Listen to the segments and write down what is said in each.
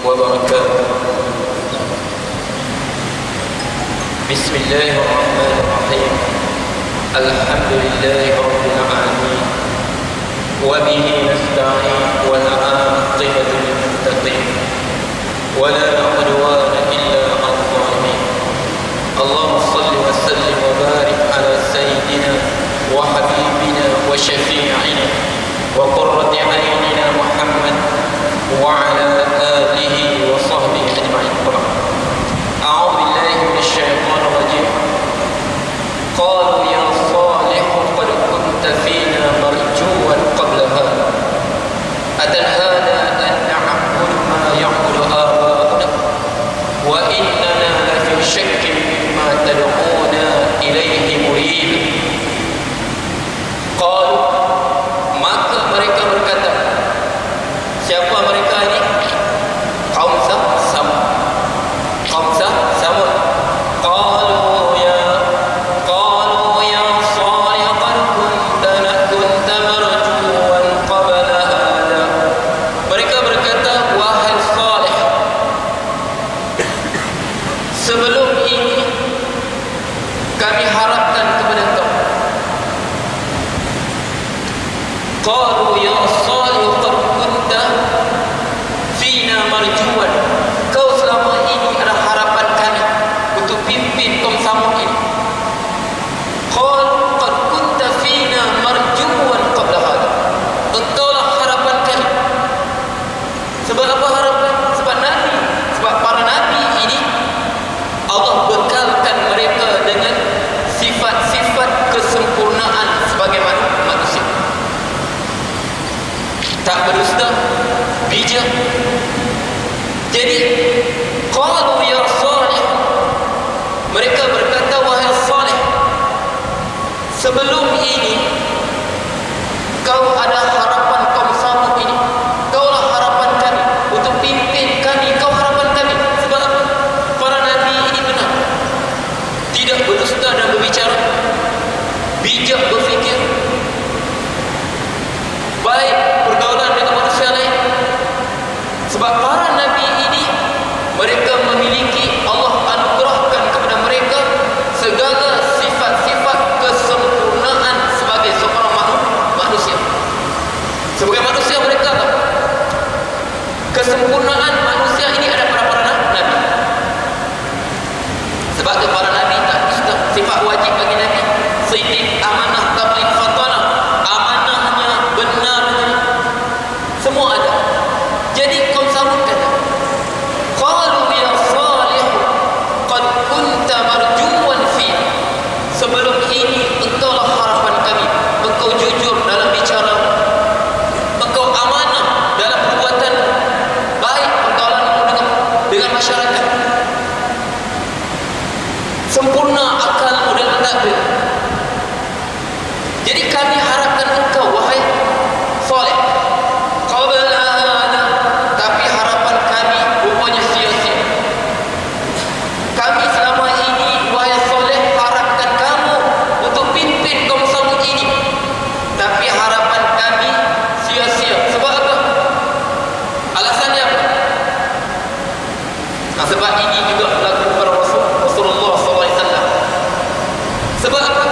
وبركاته. بسم الله الرحمن الرحيم. الحمد لله رب العالمين، وبه نستعين، والعاقبة للمتقين، ولا عدوان إلا على الظالمين. اللهم صل وسلم وبارك على سيدنا وحبيبنا وشفيعنا وقرة عيننا محمد وعلى آله وصحبه أجمعين. أعوذ بالله من الشيطان الرجيم. قالوا يا صالح قد كنت فينا مرجوا قبل هذا، أتنهانا أن نعبد ما يعبد آباؤنا وإننا لفي شك مما تدعونا إليه مريب. قالوا, maka mereka berkata, siapa mereka ini? Kaum Samud. Kaum Samud. Qalu ya Salih qad kunta marjuwan qabla hadha. Mereka berkata, wahai Salih, sebelum ini kami harapkan kepada engkau. Qalu ya Salih qad kunta fina marjuwan. Kau selama ini adalah harapan kami untuk pimpin kaum Samud ini. Qalu qad kunta fina marjuwan qabla hadha. Engkaulah harapan kami. Sebab apa harapan? Sebab Nabi, sebab para Nabi ini Allah bekalkan mereka dengan sifat-sifat kesempurnaan sebagai manusia. Tak berdusta, bijak. Jadi qalu ya Salih, mereka berkata, wahai Salih, sebelum ini kau ada harapan kaum Samud ini. Kaulah harapan kami untuk pimpin kami. Kau harapan kami. Sebab apa? Para nabi ini benar, tidak berdusta dan berbicara, bijak berfikir, baik pergaulan dengan manusia lain. Sebab para nabi ini, mereka memiliki, Allah anugerahkan kepada mereka segala sifat-sifat kesempurnaan sebagai seorang manusia. Sebagai manusia mereka tahu kesempurnaan manusia ini ada pada para nabi. Sebab itu para nabi tak bisa sifat wajib bagi nabi: siddiq, amanah, tabligh, fatanah. Amanahnya, benarnya, semua ada. Jadi kaum Samud kata, qalu ya Salih qad kunta marjuwan fi. Sebelum ini engkaulah harapan kami. Engkau jujur dalam bicara, engkau amanah dalam perbuatan, baik pergaulanmu dengan masyarakat, sempurna akalmu dalam takdir. Jadi kami harapkan engkau, wahai Salih, qabla hadha. Tapi harapan kami rupanya sia-sia. Kami selama ini, wahai Salih, harapkan kamu untuk pimpin kaum Samud ini. Tapi harapan kami sia-sia. Sebab apa? Alasannya apa? Sebab ini juga berlaku kepada Rasulullah SAW. Sebab apa?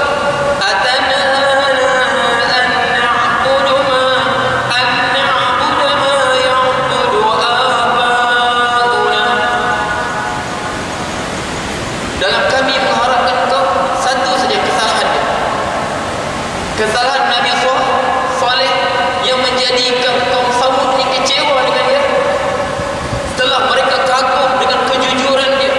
Kesalahan Nabi Saleh yang menjadikan kaum Samud ini kecewa dengan dia. Setelah mereka kagum dengan kejujuran dia,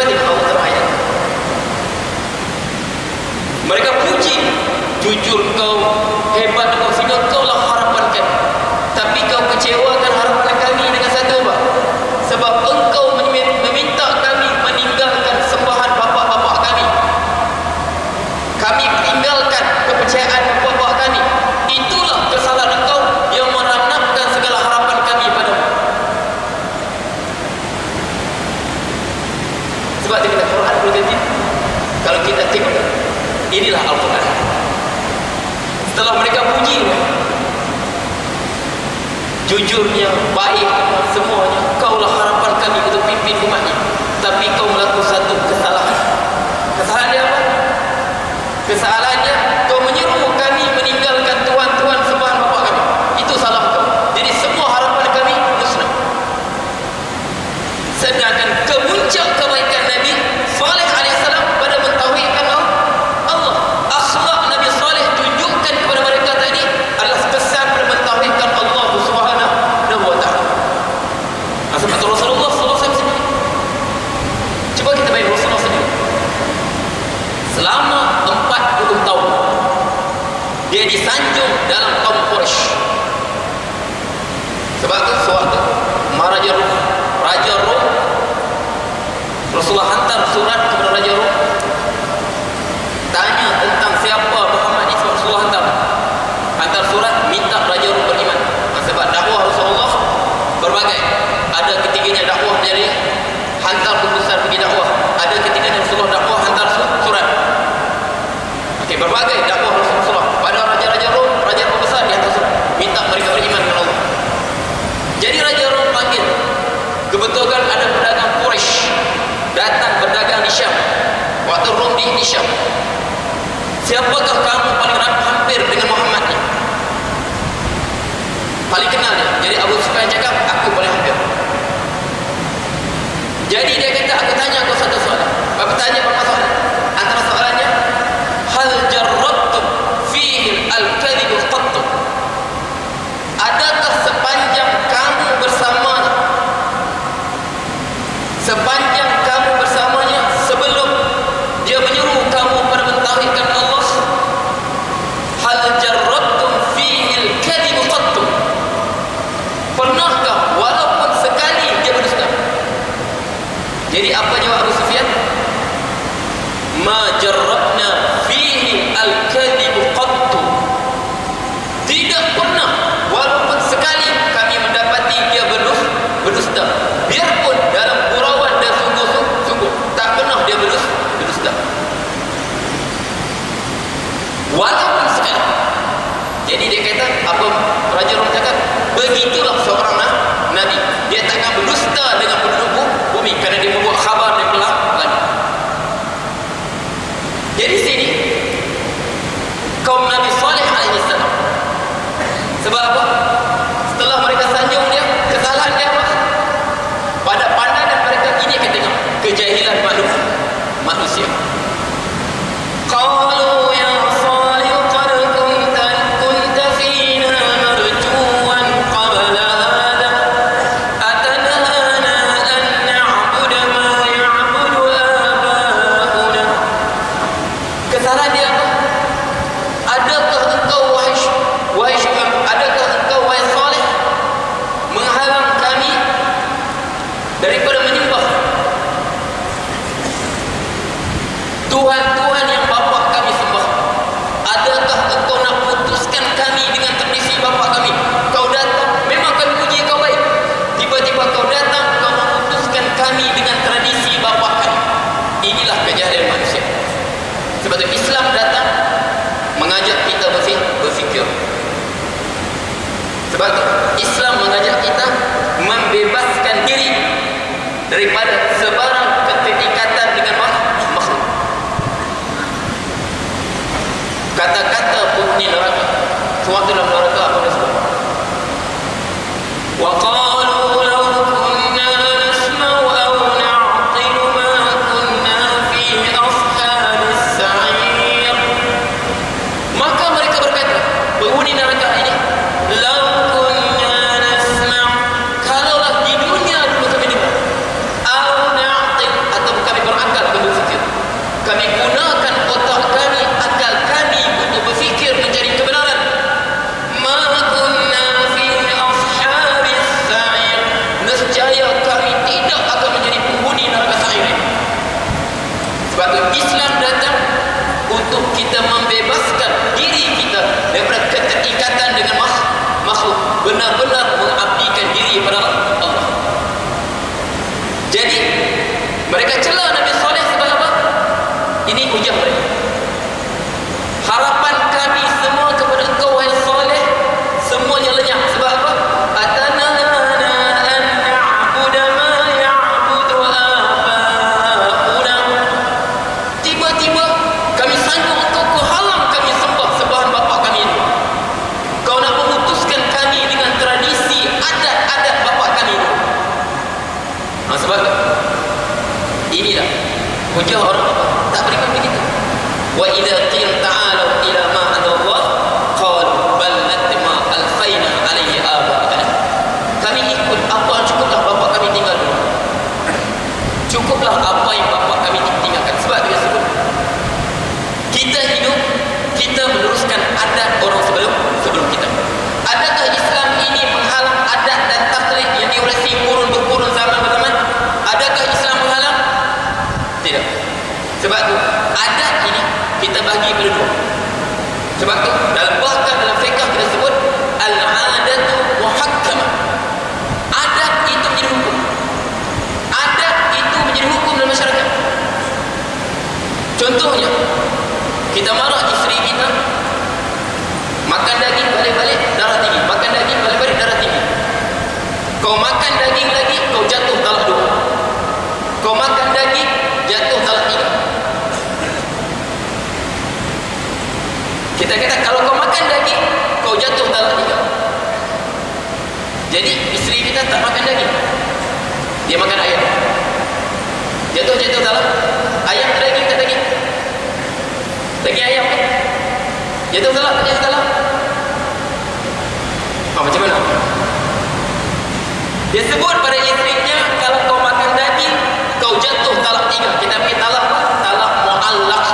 Cuba tengok Allah dalam ayat. Mereka puji, jujur kau hebat kau, sehingga kau lah harapan kami. Tapi kau kecewakan harapan kami dengan satu apa? Sebab engkau meminta kami meninggalkan sembahan bapa-bapa kami. Kami tinggalkan kepercayaan bapa-bapa kami. Itulah kesalahan engkau yang meranapkan segala harapan kami padamu. Sebab kita Quran berjanji, kalau kita tengok, inilah Al-Quran. Setelah mereka puji, jujurnya, baik, semuanya, kaulah harapan kami untuk pimpin umat ini. Tapi kau melakukan satu kesalahan. Kesalahannya apa? Kesalahannya kau menyeru kami meninggalkan tuan-tuan sembahan bapa kami. Itu salah kau. Jadi semua harapan kami musnah. Sedangkan kemuncak kebaikan Nabi Saleh alaihissalam pada mentauhidkan Allah. Akhlak Nabi Saleh tunjukkan kepada mereka tadi adalah kesan pada mentauhidkan Allah Subhanahu wa taala. Sebab Rasulullah sallallahu alaihi wasallam sendiri. Cuba kita bayangkan Rasulullah sendiri. Selama 40 tahun dia disanjung dalam kaum Quraisy. Sebab itu suatu Raja Rom, Rasulullah hantar surat kepada Raja Rom, tanya tentang siapa Muhammad ini. Rasulullah hantar surat minta Raja Rom beriman. Sebab dakwah Rasulullah berbagai. Ada ketiganya dakwah dari hantar utusan pergi dakwah. Ada ketiganya Rasulullah dakwah hantar surat. Okey, berbagai dakwah Rasulullah. Pada raja-raja Rom besar dia hantar surat minta mereka beriman kepada Allah. Jadi Raja Rom panggil. Kebetulan ada pedagang Quraisy datang berdagang di Syam. Waktu Rom di Syam. Siapakah kamu paling hampir dengan Muhammad ni? Paling kenal dia. Jadi Abu Sufyan cakap, aku paling hampir. Jadi dia kata, aku tanya kau satu soalan. Aku tanya apa soalan? Antara soalannya, hal jarrabtum fihi al-kadhib qattu? Adakah sepanjang kamu bersamanya sebelum dia menyuruh kamu pada mentauhidkan Allah, hal jarrabtum fihi al-kadhib qattu? Pernahkah walaupun sekali dia berdusta? Jadi apa jawab Abu Sufyan? Ma jarrabna fihi al-kadhib qattu. Tidak pernah walaupun sekali kami mendapati dia berdusta. Biarpun dalam gurauan dan sungguh-sungguh, tak pernah dia berdusta. Walaupun sekali. Jadi dia kata, apa Raja Rom cakap, begitulah seorang Nabi. Dia takkan berdusta dengan penduduk bumi kerana dia membuat khabar yang pelak. Jadi sini kaum Nabi Saleh alaihissalam. Sebab apa? Setelah mereka sanjung dia, kesalahan dia apa? Pada pandangan mereka ini kita tengok kejahilan manusia. Qalu ya Salih qad kunta fina marjuwan qabla hadha atanhana an na'budu ma ya'budu aba'una. Kesalahan dia apa? Adakah engkau wahai Saleh menghalang kami daripada menyembah Tuhan-Tuhan yang bapa kami sembah? Adakah engkau nak putuskan kami dengan tradisi bapa kami? Kau datang, memang kami puji kau baik. Tiba-tiba kau datang, kau memutuskan kami dengan tradisi bapa kami. Inilah kejahilan manusia. Sebab itu Islam datang mengajak kita berfikir. Sebab itu Islam mengajak kita membebaskan diri daripada sebarang keterikatan dengan makhluk. Kata-kata penghuni neraka, sewaktu dalam neraka apa dia sebut? Wa qalu law kunna nasma'u aw na'qilu ma kunna fi ashabis sa'ir. Maka mereka berkata, penghuni neraka ini, law kunna nasma', kalaulah di dunia dulu kami dengar, aw na'qil, atau kami Sebab itu Islam datang untuk kita membebaskan diri kita daripada keterikatan dengan makhluk, benar-benar mengabdikan diri kepada Allah. Jadi mereka celah Nabi Saleh sebab apa? Ini hujah mereka. Harapan kami semua kepada engkau wahai Saleh semuanya lenyap. Sebab apa? Atanahana an na'budu ma ya'budu aba'una. Tiba-tiba kami sanggup engkau, kau halang kami sembah sembahan bapa kami ini. Kau nak memutuskan kami dengan tradisi adat-adat bapa kami ini. Sebab inilah hujah orang tak beriman begitu. Wa idza qila ta'alu ila ma adallah qalu bal natma alfaina alaihi aba'ana. Kami ikut apa cukuplah bapa kami tinggal dulu. Cukuplah apa yang bapa kami tinggalkan. Sebab dia sebut kita hidup, kita meneruskan adat orang sebelum kita. Adakah Islam ini menghalang adat dan taklid yang diurasi kurun zaman berzaman? Adakah Islam menghalang? Tidak. Sebab tu adat ini kita bagi pada dua. Sebab tu bahkan dalam fiqh kita sebut al-adatu muhakkamah. Adat itu menjadi hukum. Adat itu menjadi hukum dalam masyarakat. Contohnya, kita marah isteri kita makan daging balik-balik darah tinggi, makan daging balik-balik darah tinggi. Kau makan daging lagi, kau jatuh talak 2. Kau makan daging, jatuh talak 3. Kita kata kalau kau makan daging, kau jatuh talak 3. Jadi isteri kita tak makan daging, dia makan ayam, jatuh talak. Ayam tak daging, tak daging. Daging ayam kan? Jatuh talak, tak jatuh talak. Macam mana? Dia sebut pada isterinya, kalau kau makan daging, kau jatuh talak 3. Kita panggil talak apa? Talak mu'allaq.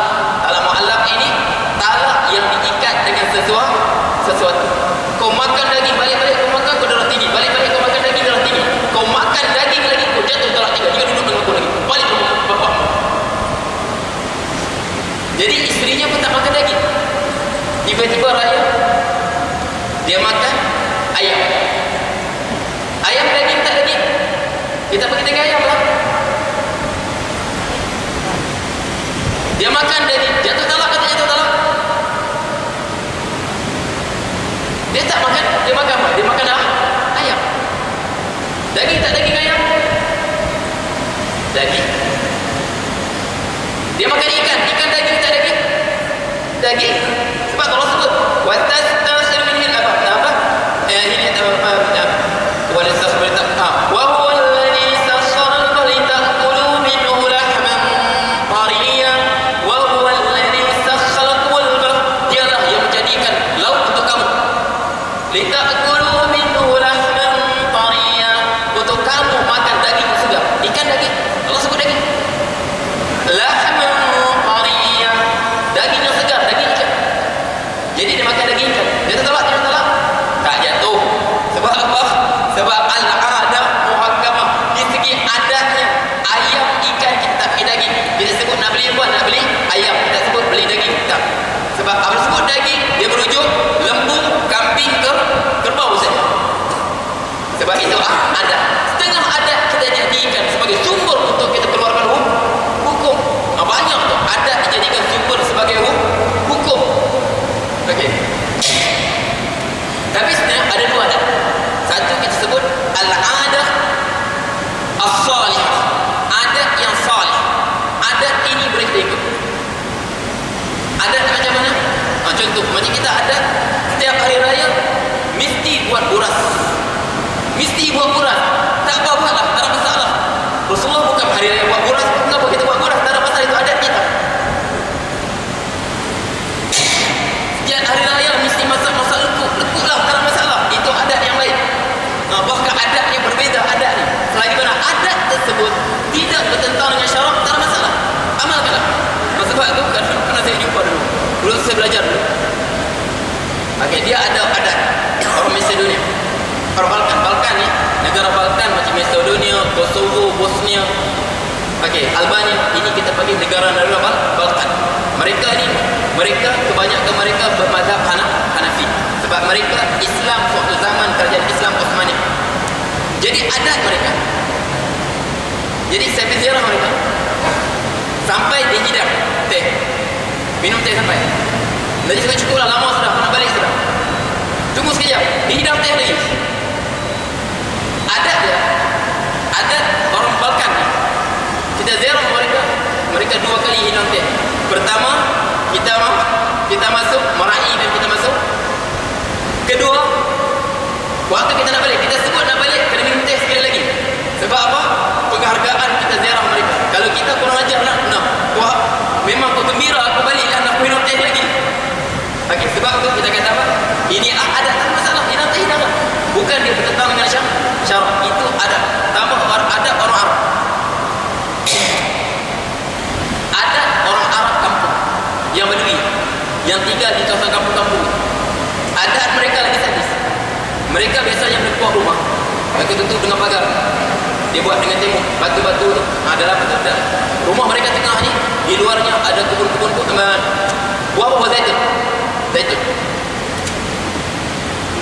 Talak mu'allaq ini talak yang diikat dengan sesuatu. Kau makan daging balik-balik, kau makan, kau darah tinggi. Balik-balik kau makan daging, darah tinggi. Kau makan daging lagi, kau jatuh talak 3. Dia duduk dengan aku lagi. Balik ke bapak. Jadi isterinya pun tak makan daging. Tiba-tiba raya, dia makan ayam. Ayam daging tak daging, kita pergi tengah ayam lah. Dia makan daging, jatuh talak atau jatuh talak? Dia tak makan, dia makan apa? Dia makan ayam. Daging tak daging ayam? Daging. Dia makan ikan, ikan daging tak daging? Daging. Sebab Allah sebut watastasir minhil apa? Ini وهو الذي سخر البحر تأكلوا منه لحما طريا وهو الذي سخر البحر. Dialah yang menjadikan laut untuk kamu. لتأكلوا منه لحما طريا, untuk kamu makan daging segar. Ikan daging, Allah sebut daging. لحما طريا, daging yang segar, daging ikan. Jadi dia makan daging ikan. Dia tak talak? Tak jatuh. Sebab apa? Sebab al-adah muhakkamah. Di segi adatnya, ayam, ikan kita tak beli daging. Kita sebut nak beli apa? Nak beli ayam. Kita sebut beli daging. Tak. Sebab apa sebut daging, dia merujuk lembu, kambing, kerbau saja. Sebab itu adat. Setengah adat kita jadikan sebagai sumber untuk kita keluarkan hukum. Banyak tu adat dijadikan sumber sebagai hukum. Okey. Tapi sebenarnya ada dua adat. Satu kita sebut al-adah as-salihah, adat yang salih. Adat ini boleh kita ikut. Adat macam mana? Contoh, macam kita adat setiap hari raya mesti buat buras. Mesti buat buras. Tak apa-apa lah, tak ada masalah. Rasulullah bukan hari raya buat buras. Kenapa kita buat buras? Tak ada masalah, itu adat kita. Setiap hari raya mesti masak lekuk lah, tak ada masalah. Itu adat yang lain. Bahkan adatnya berbeza adat ni. Selagi mana adat tersebut tidak bertentangan dengan syarak, tak ada masalah. Amalkanlah. Sebab itu kan pernah saya jumpa dulu saya belajar dulu. Okay, dia ada adat orang Macedonia, orang Balkan ni, negara Balkan macam Macedonia, Kosovo, Bosnia. Okey, Albania ini kita panggil negara Balkan. Mereka kebanyakan mereka bermazhab Hanafi. Sebab mereka Islam suatu zaman kerajaan Islam Utsmani. Jadi adat mereka. Jadi saya pergi ziarah mereka. Sampai di hidang teh. Minum teh sampai. Jadi saya cukuplah, lama sudah, nak balik sudah. Tunggu sekejap, di hidang teh lagi. Adat dia, adat orang Balkan ni. Kita ziarah mereka 2 kali hidang teh. Pertama, kita masuk, meraih dan kita masuk. Kedua, waktu kita nak balik, kita sebut nak balik, kena minum teh sekali lagi. Sebab apa? Penghargaan kita ziarah mereka. Kalau kita kurang ajar nak, wah, memang kau gembira aku balik lah, nak minum teh lagi. Okey, sebab tu kita kata apa? Ini adat, tak masalah, hidang teh hidang lah. Bukan dia bertentangan dengan syarak. Itu adat. Tambah adat orang Arab. Adat orang Arab kampung yang Badui, yang tinggal di kawasan kampung-kampung. Adat mereka lagi sadis. Mereka biasanya berbuat rumah, mereka tutup dengan pagar. Dia buat dengan tembok, batu-batu tu. Dalam betul-betul rumah mereka tengah ni, di luarnya ada kebun-kebun buah-buah zaitun.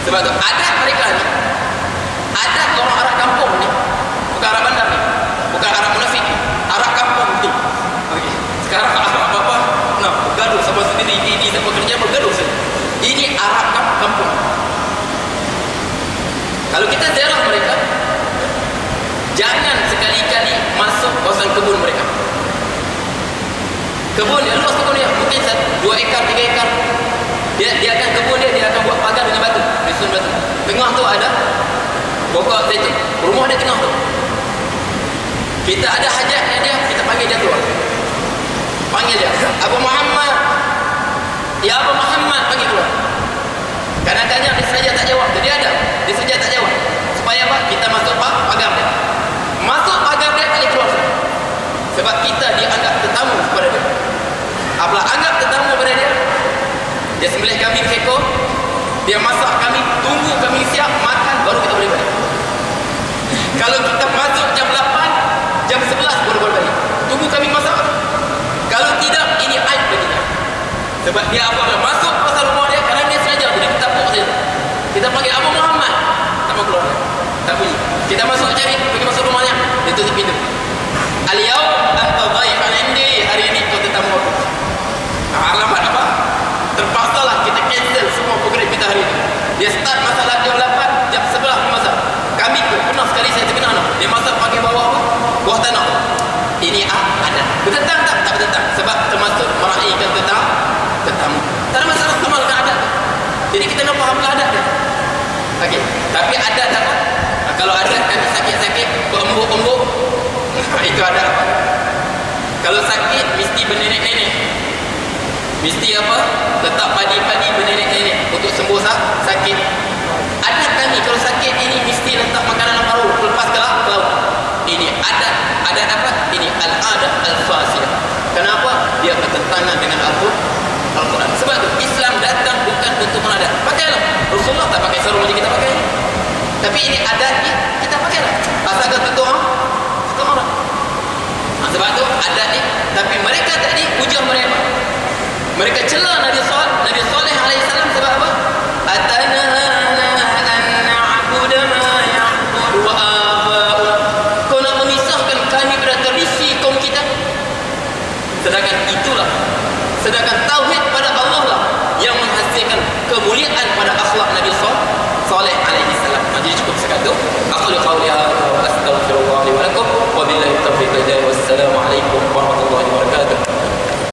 Sebab tu adat mereka ni, adat orang Arab kampung ni, bukan Arab bandar ni, bukan Arab munafik ni, Arab kampung tu. Okay. Sekarang Arab apa-apa bergaduh sama sendiri, ini sama kerja bergaduh sendiri. Ini Arab kampung. Kalau kita ziarah mereka, jangan sekali-kali masuk kawasan kebun mereka. Kebun dia luas, kebun dia mungkin 2 ekar, 3 ekar. Dia akan kebun dia akan buat pagar dengan batu, susun batu. Tengah tu ada pokok zaitun. Rumah dia tengah tu. Kita ada hajat dengan dia, kita panggil dia keluar. Panggil dia, Abu Muhammad. Ya Abu Muhammad, panggil keluar. Kadang-kadang dia saja tak jawab. Dia saja tak jawab. Supaya apa? Kita masuk pagar dia. Masuk pagar dia, kali keluar. Sebab kita dianggap tetamu kepada dia. Apabila anggap tetamu kepada dia, dia sembelih kambing seekor, dia masak kami, tunggu kami siap makan, baru kita boleh balik. Kalau kita masuk jam 8, jam 11 baru boleh balik. Tunggu kami masak. Kalau tidak, ini aib bagi dia. Sebab dia apa? Masuk pasal rumah dia, kerana dia sengaja, dia ketapuk saja. Kita panggil Abu Muhammad, tak mau keluar. Tak bunyi. Kita masuk cari, pergi masuk rumahnya, dia tutup pintu. Al-yawm anta dhaifan indi, hari ini kau tetamu aku. Alamat apa? Terpaksalah kita cancel semua program kita hari ini. Dia start masalah jam 8, jam 11 masak. Kami pernah sekali saya terkenal, dia masak pakai bawah apa? Buah tanah. Ini adat. Bertentang tak? Tak bertentang. Sebab termasuk meraihkan tetamu. Tak ada masalah, amalkan adat. Jadi kita nak fahamkan adat dia. Okey. Tapi adat apa? Kalau adat kami sakit-sakit, berembuk-embuk, itu adat apa? Kalau sakit, mesti bernenek-nenek. Mesti apa? Letak padi-padi bernenek-nenek untuk sembuh sakit. Adat kami kalau sakit ini mesti letak makanan baru lepas ke laut. Ini adat apa? Ini al-adat al-fasidah. Kenapa? Dia bertentangan dengan Al-Quran. Sebab tu Islam datang bukan untuk menadak. Pakailah. Rasulullah tak pakai sarung macam kita pakai. Tapi ini adat ni kita pakailah. Asalkan tutup orang. Sebab tu adat ni. Tapi mereka tadi hujah mereka. Mereka celah Nabi Saleh alaihissalam sebab apa? Atanahana an na'budu ma ya'budu aba'una. Kau nak memisahkan kami pada tradisi kaum kita. Sedangkan tauhid pada Allah lah yang menghasilkan kemuliaan pada akhlak Nabi Saleh alaihissalam. Jadi cukup sekadar. Aku qawli hadza wa astaghfirullah li wa lakum wa billahi taufiq. Wassalamu alaikum